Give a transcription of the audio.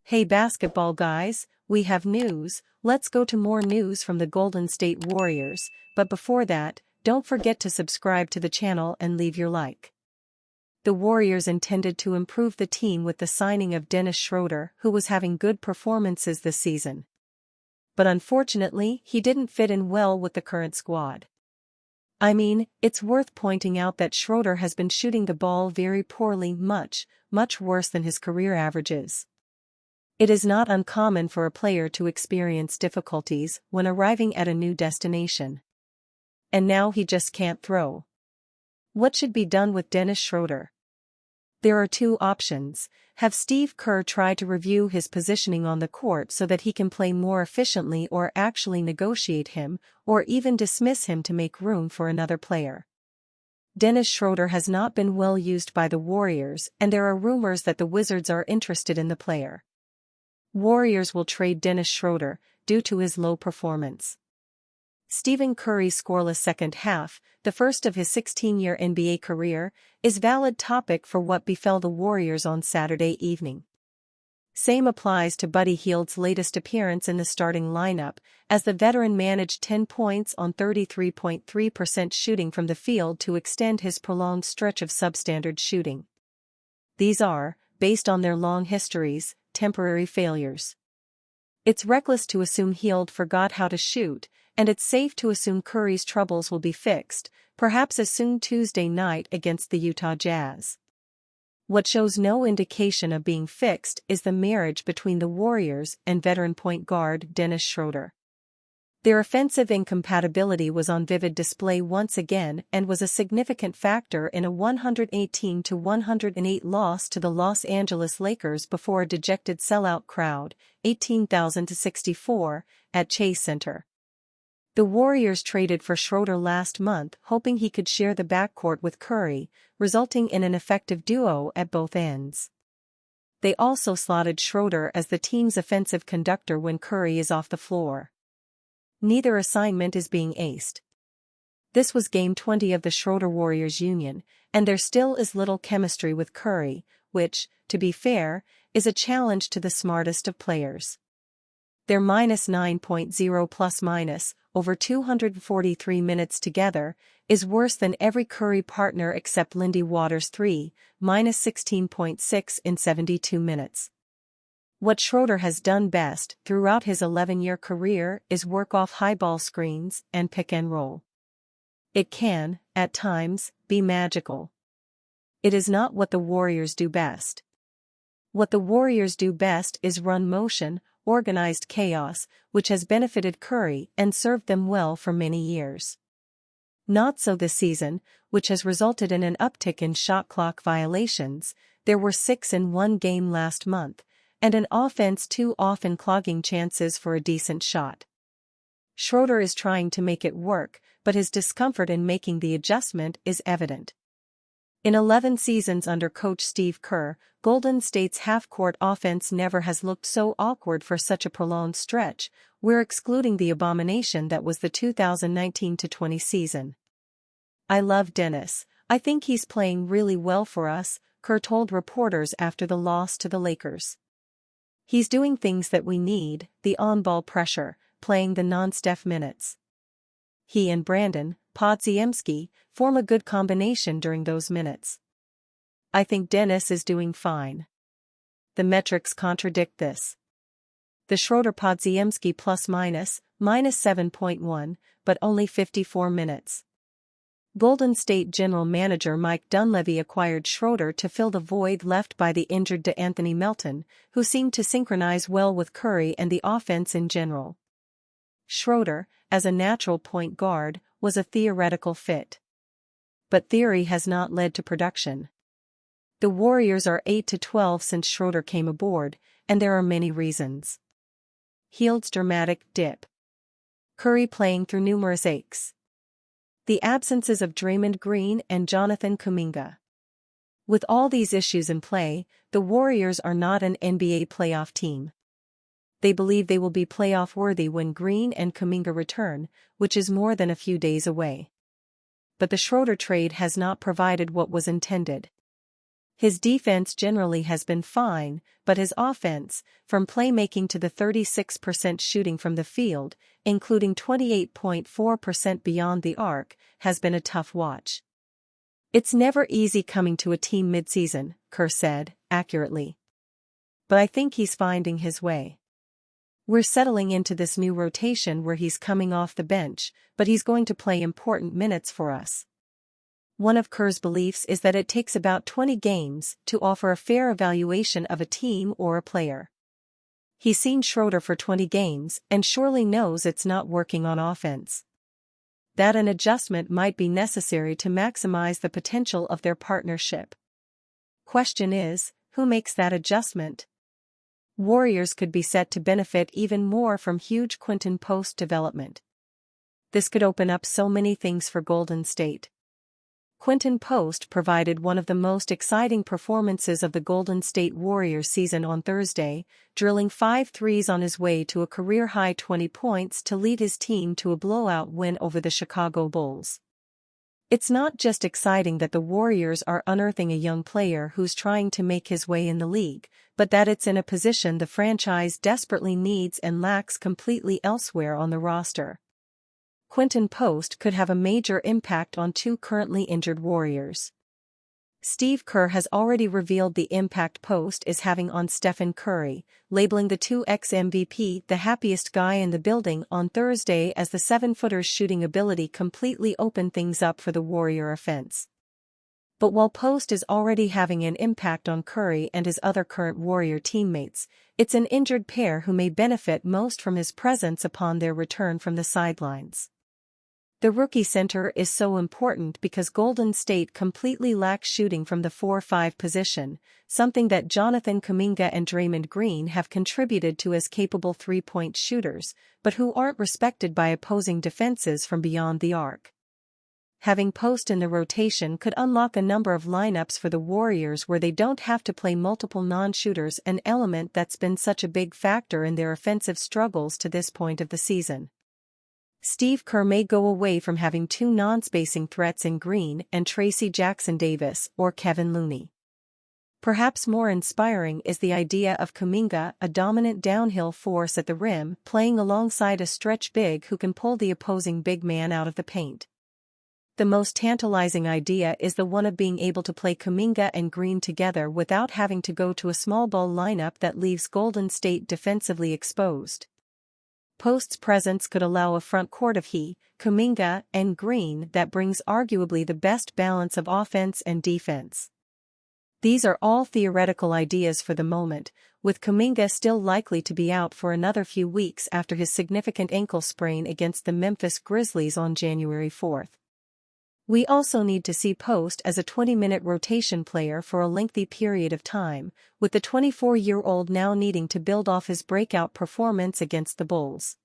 Hey basketball guys, we have news. Let's go to more news from the Golden State Warriors, but before that, don't forget to subscribe to the channel and leave your like. The Warriors intended to improve the team with the signing of Dennis Schroeder, who was having good performances this season. But unfortunately, he didn't fit in well with the current squad. I mean, it's worth pointing out that Schroeder has been shooting the ball very poorly, much worse than his career averages. It is not uncommon for a player to experience difficulties when arriving at a new destination. And now he just can't throw. What should be done with Dennis Schroeder? There are two options: have Steve Kerr try to review his positioning on the court so that he can play more efficiently, or actually negotiate him, or even dismiss him to make room for another player. Dennis Schroeder has not been well used by the Warriors, and there are rumors that the Wizards are interested in the player. Warriors will trade Dennis Schroeder due to his low performance. Stephen Curry's scoreless second half, the first of his 16-year NBA career, is valid topic for what befell the Warriors on Saturday evening. Same applies to Buddy Hield's latest appearance in the starting lineup, as the veteran managed 10 points on 33.3% shooting from the field to extend his prolonged stretch of substandard shooting. These are, based on their long histories, temporary failures. It's reckless to assume Hield forgot how to shoot, and it's safe to assume Curry's troubles will be fixed, perhaps as soon Tuesday night against the Utah Jazz. What shows no indication of being fixed is the marriage between the Warriors and veteran point guard Dennis Schroeder. Their offensive incompatibility was on vivid display once again and was a significant factor in a 118-108 loss to the Los Angeles Lakers before a dejected sellout crowd, 18,000-64, at Chase Center. The Warriors traded for Schroeder last month, hoping he could share the backcourt with Curry, resulting in an effective duo at both ends. They also slotted Schroeder as the team's offensive conductor when Curry is off the floor. Neither assignment is being aced. This was Game 20 of the Schroeder-Warriors union, and there still is little chemistry with Curry, which, to be fair, is a challenge to the smartest of players. Their -9.0 plus-minus, over 243 minutes together, is worse than every Curry partner except Lindy Waters' 3, -16.6 in 72 minutes. What Schroeder has done best throughout his 11-year career is work off high ball screens and pick and roll. It can, at times, be magical. It is not what the Warriors do best. What the Warriors do best is run motion, organized chaos, which has benefited Curry and served them well for many years. Not so this season, which has resulted in an uptick in shot clock violations. There were 6 in one game last month, and an offense too often clogging chances for a decent shot. Schroeder is trying to make it work, but his discomfort in making the adjustment is evident. In 11 seasons under coach Steve Kerr, Golden State's half-court offense never has looked so awkward for such a prolonged stretch. We're excluding the abomination that was the 2019-20 season. "I love Dennis. I think he's playing really well for us," Kerr told reporters after the loss to the Lakers. "He's doing things that we need, the on-ball pressure, playing the non-Steph minutes. He and Brandon Podziemski form a good combination during those minutes. I think Dennis is doing fine." The metrics contradict this. The Schroeder-Podziemski plus-minus, -7.1, but only 54 minutes. Golden State General Manager Mike Dunleavy acquired Schroeder to fill the void left by the injured DeAnthony Melton, who seemed to synchronize well with Curry and the offense in general. Schroeder, as a natural point guard, was a theoretical fit. But theory has not led to production. The Warriors are 8-12 since Schroeder came aboard, and there are many reasons. Hield's dramatic dip. Curry playing through numerous aches. The absences of Draymond Green and Jonathan Kuminga. With all these issues in play, the Warriors are not an NBA playoff team. They believe they will be playoff-worthy when Green and Kuminga return, which is more than a few days away. but the Schroeder trade has not provided what was intended. His defense generally has been fine, but his offense, from playmaking to the 36% shooting from the field, including 28.4% beyond the arc, has been a tough watch. "It's never easy coming to a team mid-season," Kerr said, accurately. "But I think he's finding his way. We're settling into this new rotation where he's coming off the bench, but he's going to play important minutes for us." One of Kerr's beliefs is that it takes about 20 games to offer a fair evaluation of a team or a player. He's seen Schroeder for 20 games and surely knows it's not working on offense. That an adjustment might be necessary to maximize the potential of their partnership. Question is, who makes that adjustment? Warriors could be set to benefit even more from huge Quinton Post development. This could open up so many things for Golden State. Quinton Post provided one of the most exciting performances of the Golden State Warriors season on Thursday, drilling 5 threes on his way to a career-high 20 points to lead his team to a blowout win over the Chicago Bulls. It's not just exciting that the Warriors are unearthing a young player who's trying to make his way in the league, but that it's in a position the franchise desperately needs and lacks completely elsewhere on the roster. Quinton Post could have a major impact on 2 currently injured Warriors. Steve Kerr has already revealed the impact Post is having on Stephen Curry, labeling the 2X MVP the happiest guy in the building on Thursday as the 7-footer's shooting ability completely opened things up for the Warrior offense. But while Post is already having an impact on Curry and his other current Warrior teammates, it's an injured pair who may benefit most from his presence upon their return from the sidelines. The rookie center is so important because Golden State completely lacks shooting from the 4-5 position, something that Jonathan Kuminga and Draymond Green have contributed to as capable three-point shooters, but who aren't respected by opposing defenses from beyond the arc. Having Post in the rotation could unlock a number of lineups for the Warriors where they don't have to play multiple non-shooters, an element that's been such a big factor in their offensive struggles to this point of the season. Steve Kerr may go away from having 2 non-spacing threats in Green and Tracy Jackson-Davis or Kevin Looney. Perhaps more inspiring is the idea of Kuminga, a dominant downhill force at the rim, playing alongside a stretch big who can pull the opposing big man out of the paint. The most tantalizing idea is the one of being able to play Kuminga and Green together without having to go to a small ball lineup that leaves Golden State defensively exposed. Post's presence could allow a front court of he, Kuminga, and Green that brings arguably the best balance of offense and defense. These are all theoretical ideas for the moment, with Kuminga still likely to be out for another few weeks after his significant ankle sprain against the Memphis Grizzlies on January 4. We also need to see Post as a 20-minute rotation player for a lengthy period of time, with the 24-year-old now needing to build off his breakout performance against the Bulls.